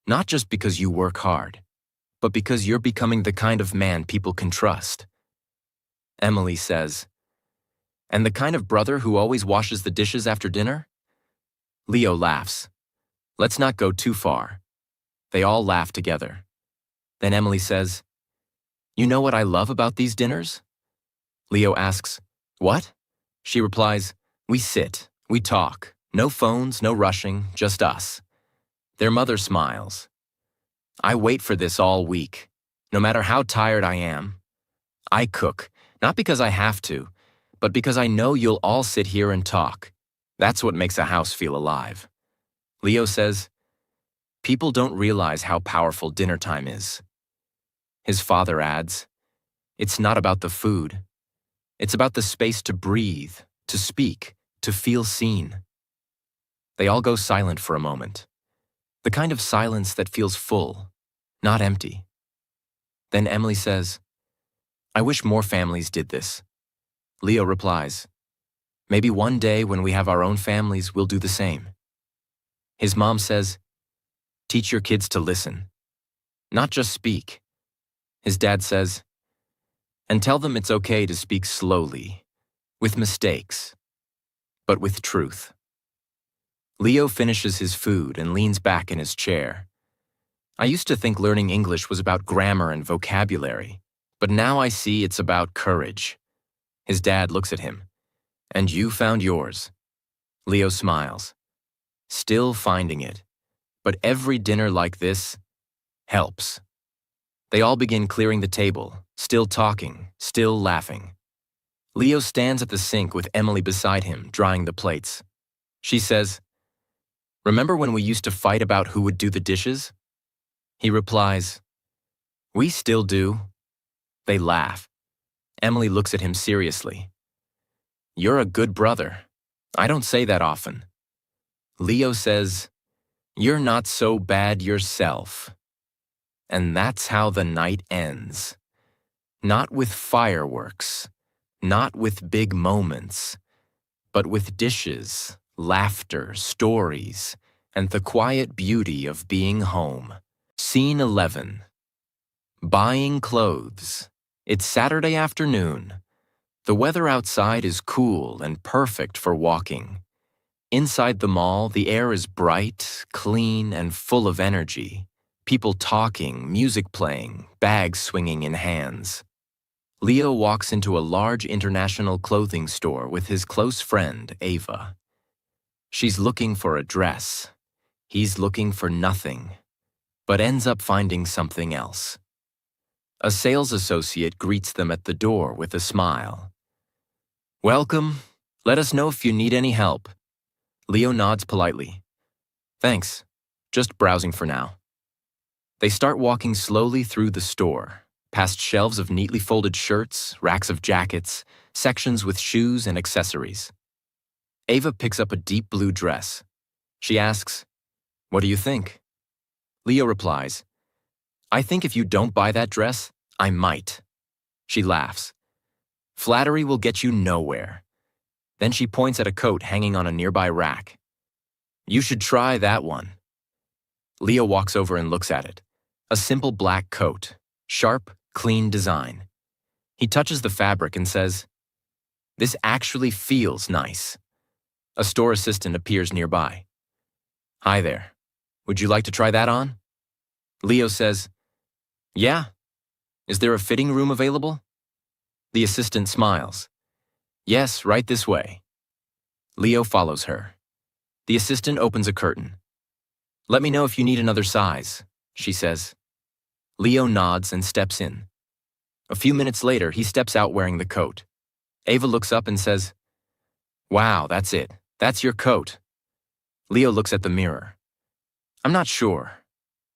not just because you work hard, but because you're becoming the kind of man people can trust." Emily says, "And the kind of brother who always washes the dishes after dinner?" Leo laughs. "Let's not go too far." They all laugh together. Then Emily says, "You know what I love about these dinners?" Leo asks, "What?" She replies, "We sit, we talk. No phones, no rushing, just us." Their mother smiles. "I wait for this all week. No matter how tired I am. I cook, not because I have to, but because I know you'll all sit here and talk. That's what makes a house feel alive." Leo says, "People don't realize how powerful dinner time is." His father adds, "It's not about the food. It's about the space to breathe, to speak, to feel seen." They all go silent for a moment. The kind of silence that feels full, not empty. Then Emily says, "I wish more families did this." Leo replies, "Maybe one day when we have our own families, we'll do the same." His mom says, "Teach your kids to listen, not just speak." His dad says, "And tell them it's okay to speak slowly, with mistakes, but with truth." Leo finishes his food and leans back in his chair. "I used to think learning English was about grammar and vocabulary, but now I see it's about courage." His dad looks at him. "And you found yours." Leo smiles. "Still finding it, but every dinner like this helps." They all begin clearing the table, still talking, still laughing. Leo stands at the sink with Emily beside him, drying the plates. She says, Remember when we used to fight about who would do the dishes? He replies, we still do. They laugh. Emily looks at him seriously. You're a good brother. I don't say that often. Leo says, you're not so bad yourself. And that's how the night ends. Not with fireworks, not with big moments, but with dishes, laughter, stories, and the quiet beauty of being home. Scene 11. Buying clothes. It's Saturday afternoon. The weather outside is cool and perfect for walking. Inside the mall, the air is bright, clean, and full of energy. People talking, music playing, bags swinging in hands. Leo walks into a large international clothing store with his close friend, Ava. She's looking for a dress. He's looking for nothing, but ends up finding something else. A sales associate greets them at the door with a smile. Welcome. Let us know if you need any help. Leo nods politely. Thanks. Just browsing for now. They start walking slowly through the store, past shelves of neatly folded shirts, racks of jackets, sections with shoes and accessories. Ava picks up a deep blue dress. She asks, what do you think? Leo replies, I think if you don't buy that dress, I might. She laughs. Flattery will get you nowhere. Then she points at a coat hanging on a nearby rack. You should try that one. Leo walks over and looks at it. A simple black coat, sharp, clean design. He touches the fabric and says, this actually feels nice. A store assistant appears nearby. Hi there. Would you like to try that on? Leo says, yeah. Is there a fitting room available? The assistant smiles. Yes, right this way. Leo follows her. The assistant opens a curtain. Let me know if you need another size, she says. Leo nods and steps in. A few minutes later, he steps out wearing the coat. Ava looks up and says, wow, that's it. That's your coat. Leo looks at the mirror. I'm not sure.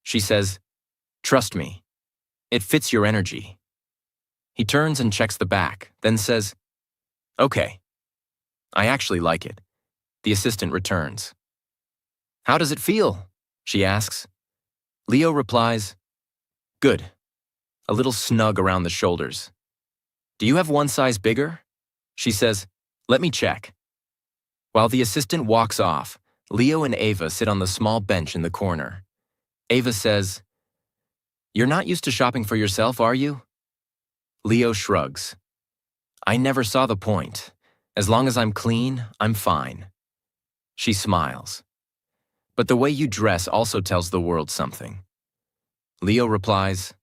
She says, trust me. It fits your energy. He turns and checks the back, then says, okay. I actually like it. The assistant returns. How does it feel? She asks. Leo replies, good. A little snug around the shoulders. Do you have one size bigger? She says, let me check. While the assistant walks off, Leo and Ava sit on the small bench in the corner. Ava says, you're not used to shopping for yourself, are you? Leo shrugs. I never saw the point. As long as I'm clean, I'm fine. She smiles. But the way you dress also tells the world something. Leo replies,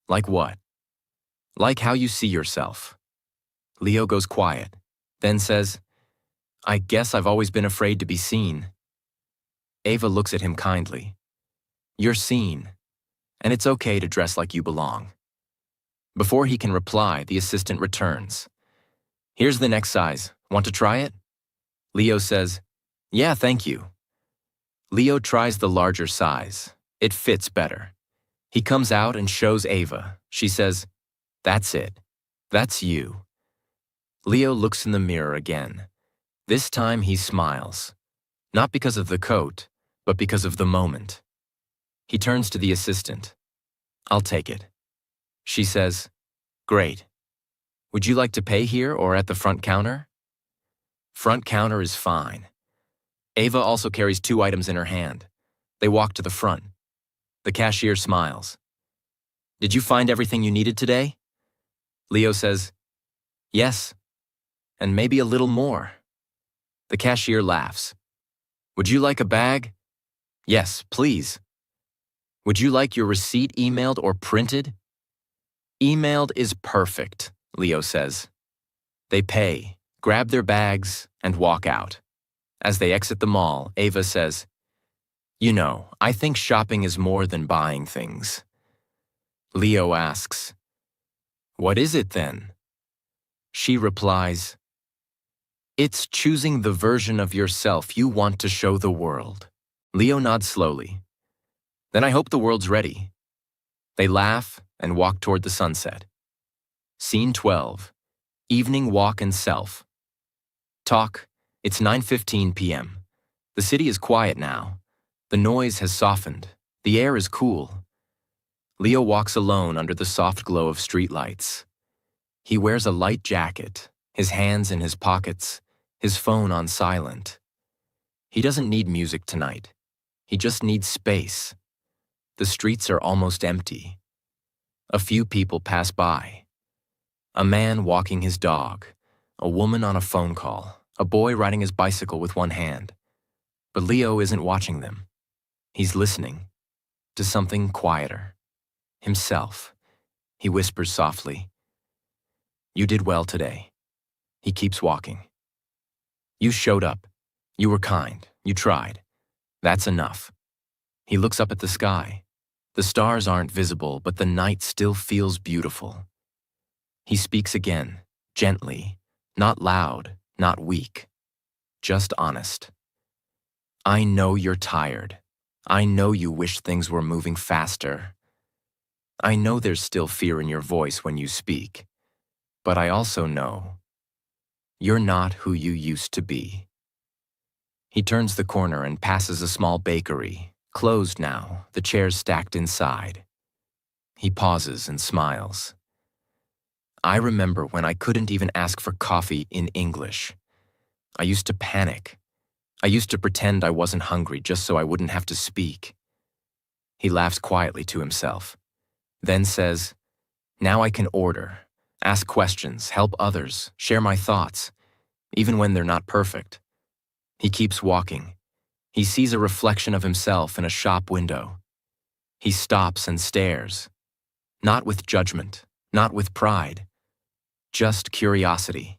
like what? Like how you see yourself. Leo goes quiet, then says, I guess I've always been afraid to be seen. Ava looks at him kindly. You're seen, and it's okay to dress like you belong. Before he can reply, the assistant returns. Here's the next size. Want to try it? Leo says, yeah, thank you. Leo tries the larger size. It fits better. He comes out and shows Ava. She says, that's it. That's you. Leo looks in the mirror again. This time he smiles. Not because of the coat, but because of the moment. He turns to the assistant. I'll take it. She says, great. Would you like to pay here or at the front counter? Front counter is fine. Ava also carries 2 items in her hand. They walk to the front. The cashier smiles. Did you find everything you needed today? Leo says, yes, and maybe a little more. The cashier laughs. Would you like a bag? Yes, please. Would you like your receipt emailed or printed? Emailed is perfect, Leo says. They pay, grab their bags, and walk out. As they exit the mall, Ava says, you know, I think shopping is more than buying things. Leo asks, what is it then? She replies, It's choosing the version of yourself you want to show the world. Leo nods slowly. Then I hope the world's ready. They laugh and walk toward the sunset. Scene 12. Evening walk and self. Talk. It's 9:15 p.m. The city is quiet now. The noise has softened. The air is cool. Leo walks alone under the soft glow of streetlights. He wears a light jacket, his hands in his pockets, his phone on silent. He doesn't need music tonight. He just needs space. The streets are almost empty. A few people pass by. A man walking his dog, a woman on a phone call, a boy riding his bicycle with one hand. But Leo isn't watching them. He's listening to something quieter. Himself. He whispers softly, "You did well today." He keeps walking. "You showed up. You were kind. You tried. That's enough." He looks up at the sky. The stars aren't visible, but the night still feels beautiful. He speaks again, gently, not loud, not weak, just honest. "I know you're tired. I know you wish things were moving faster. I know there's still fear in your voice when you speak, but I also know you're not who you used to be." He turns the corner and passes a small bakery, closed now, the chairs stacked inside. He pauses and smiles. "I remember when I couldn't even ask for coffee in English. I used to panic. I used to pretend I wasn't hungry just so I wouldn't have to speak." He laughs quietly to himself, then says, "Now I can order, ask questions, help others, share my thoughts, even when they're not perfect." He keeps walking. He sees a reflection of himself in a shop window. He stops and stares, not with judgment, not with pride, just curiosity.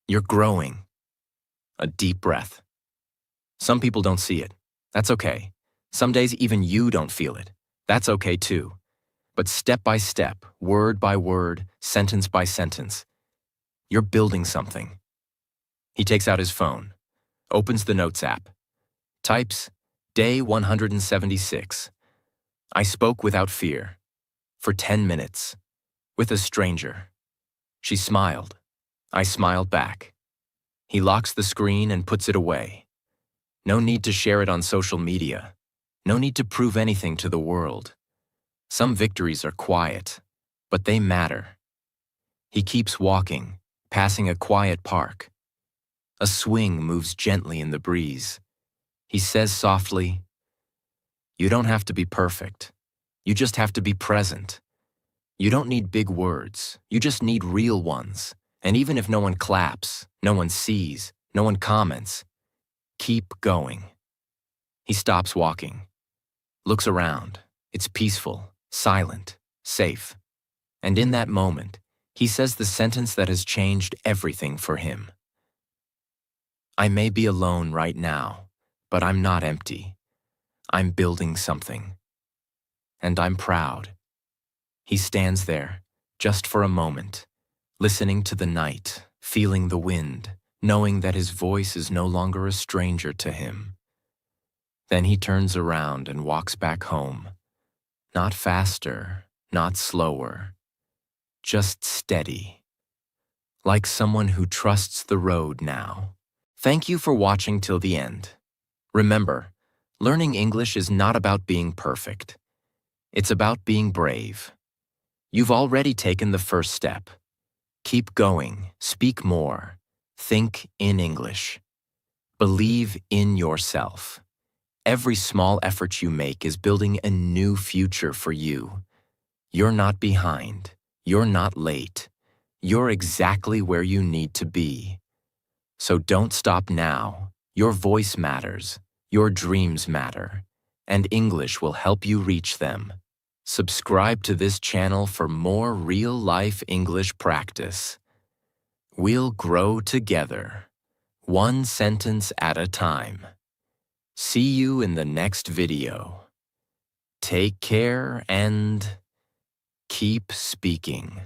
"You're growing." A deep breath. Some people don't see it. That's okay. Some days even you don't feel it. That's okay too. But step by step, word by word, sentence by sentence, you're building something. He takes out his phone, opens the Notes app, types, "Day 176. I spoke without fear. For 10 minutes. With a stranger. She smiled. I smiled back." He locks the screen and puts it away. No need to share it on social media. No need to prove anything to the world. Some victories are quiet, but they matter. He keeps walking, passing a quiet park. A swing moves gently in the breeze. He says softly, "You don't have to be perfect. You just have to be present. You don't need big words. You just need real ones. And even if no one claps, no one sees, no one comments, keep going." He stops walking, looks around. It's peaceful, silent, safe. And in that moment, he says the sentence that has changed everything for him. "I may be alone right now, but I'm not empty. I'm building something. And I'm proud." He stands there, just for a moment, listening to the night, feeling the wind, knowing that his voice is no longer a stranger to him. Then he turns around and walks back home. Not faster, not slower, just steady. Like someone who trusts the road now. Thank you for watching till the end. Remember, learning English is not about being perfect. It's about being brave. You've already taken the first step. Keep going, speak more, think in English. Believe in yourself. Every small effort you make is building a new future for you. You're not behind. You're not late. You're exactly where you need to be. So don't stop now. Your voice matters. Your dreams matter. And English will help you reach them. Subscribe to this channel for more real-life English practice. We'll grow together, one sentence at a time. See you in the next video. Take care and keep speaking.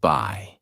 Bye.